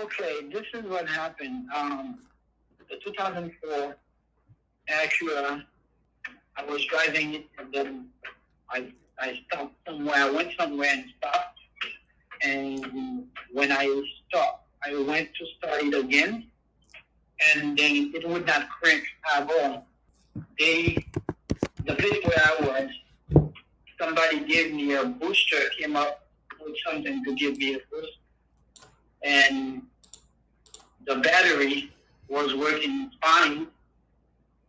Okay, this is what happened. The 2004 Acura, I was driving it, and then I stopped somewhere. I went somewhere and stopped. And when I stopped, I went to start it again, and then it would not crank at all. The place where I was, somebody gave me a booster, came up with something to give me a boost, and the battery was working fine.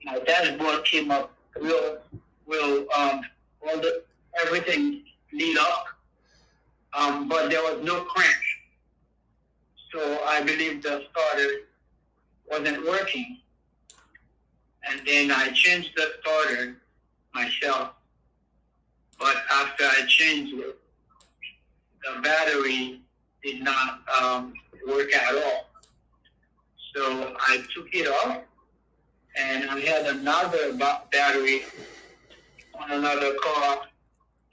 My dashboard came up everything lit up, but there was no crank. So I believe the starter wasn't working. And then I changed the starter myself. But after I changed it, the battery did not work at all. So I took it off, and I had another battery on another car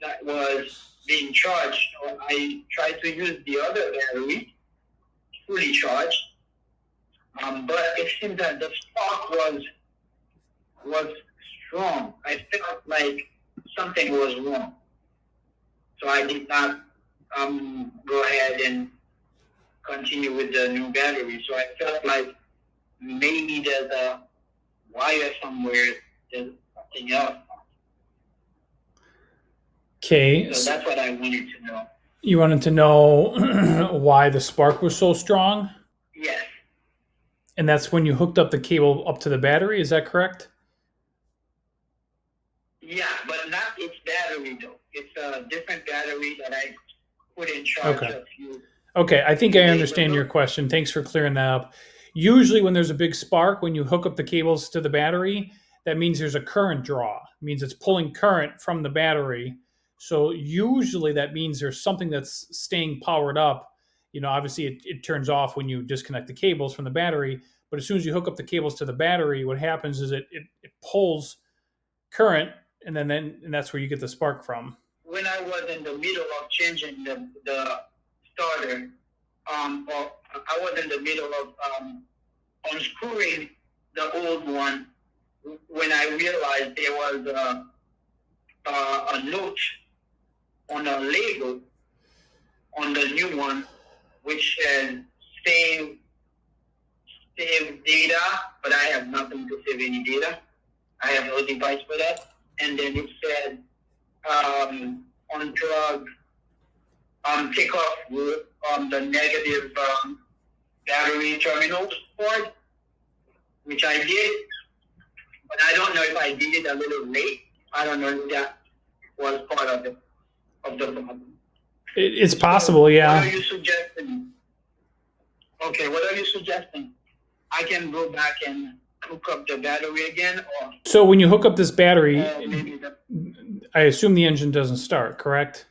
that was being charged. So I tried to use the other battery, fully charged, but it seemed that the spark was strong. I felt like something was wrong. So I did not go ahead and continue with the new battery. So I felt like maybe there's a wire somewhere, there's something else. Okay. So that's what I wanted to know. You wanted to know why the spark was so strong? Yes. And that's when you hooked up the cable up to the battery, is that correct? Yeah, but not its battery though. It's a different battery that I put in charge of you. Okay, I think I understand your question. Thanks for clearing that up. Usually when there's a big spark, when you hook up the cables to the battery, that means there's a current draw. It means it's pulling current from the battery. So usually that means there's something that's staying powered up. You know, obviously it turns off when you disconnect the cables from the battery, but as soon as you hook up the cables to the battery, what happens is it pulls current, and that's where you get the spark from. When I was in the middle of changing the starter, or I was in the middle of unscrewing the old one, when I realized there was a note on a label on the new one which says save data, but I have nothing to save any data. I have no device for that. And then it said unplug, take off the negative battery terminal cord, which I did, but I don't know if I did it a little late. I don't know if that was part of the problem. It's possible, yeah. What are you suggesting? Okay, what are you suggesting? I can go back and hook up the battery again, or so when you hook up this battery, I assume the engine doesn't start, correct?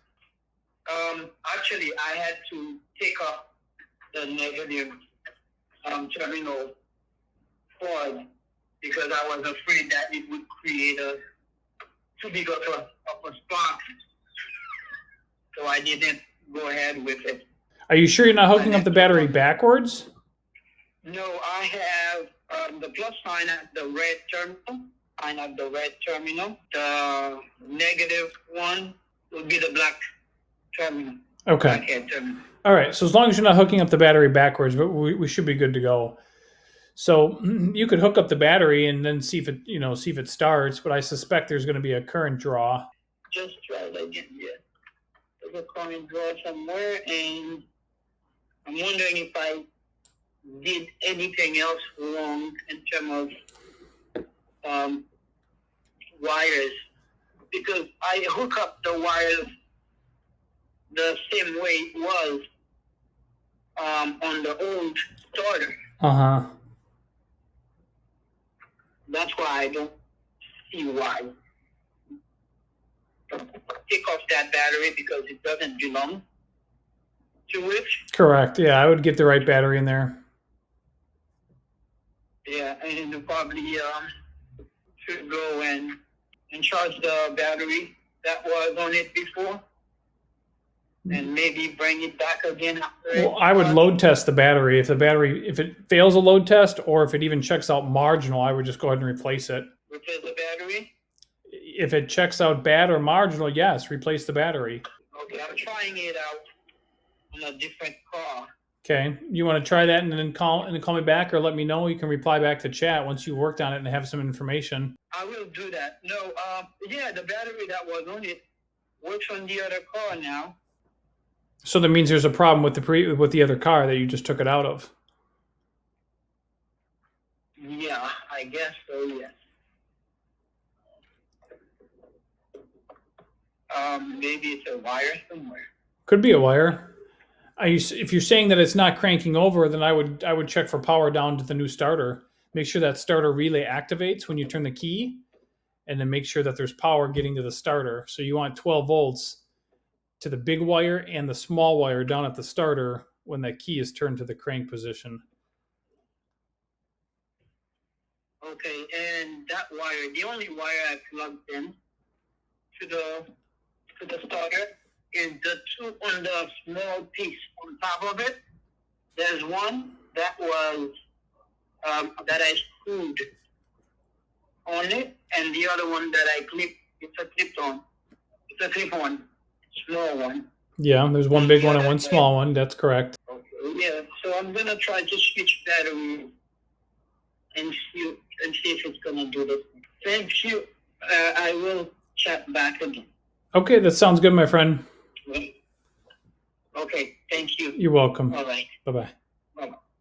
Actually, I had to take off the negative terminal cord because I was afraid that it would create too big of a spark. So I didn't go ahead with it. Are you sure you're not hooking up the battery backwards? No, I have the plus sign at the red terminal. I have the red terminal. The negative one would be the black terminal. Okay. Black terminal. All right. So as long as you're not hooking up the battery backwards, we should be good to go. So you could hook up the battery and then see if it starts. But I suspect there's going to be a current draw. Just try it again. Yeah. There's a current draw somewhere, and I'm wondering if I did anything else wrong in terms of wires, because I hook up the wires the same way it was on the old starter. Uh-huh. That's why I don't see why. Take off that battery because it doesn't belong to it. Correct. Yeah, I would get the right battery in there. Yeah, and you probably should go and charge the battery that was on it before. and maybe bring it back again after. Well, I would load test the battery. If it fails a load test, or if it even checks out marginal, I would just go ahead and replace it. Replace the battery? If it checks out bad or marginal, yes, replace the battery. Okay, I'm trying it out on a different car. Okay, you want to try that and then call me back, or let me know. You can reply back to chat once you worked on it and have some information. I will do that. No, yeah, the battery that was on it works on the other car now. So that means there's a problem with the other car that you just took it out of. Yeah, I guess so, yes. Maybe it's a wire somewhere. Could be a wire. If you're saying that it's not cranking over, then I would check for power down to the new starter. Make sure that starter relay activates when you turn the key, and then make sure that there's power getting to the starter. So you want 12 volts to the big wire and the small wire down at the starter when that key is turned to the crank position. Okay, and that wire, the only wire I plugged in to the starter is the two on the small piece on top of it. There's one that was that I screwed on it, and the other one that I clipped. It's a clip-on. It's a clip-on, small one. Yeah, there's one big one and one small one. That's correct. Okay. Yeah, so I'm gonna try to switch battery and see if it's gonna do this. Thank you. I will chat back again. Okay, that sounds good, my friend. Okay, thank you. You're welcome. All right. Bye-bye. Bye-bye.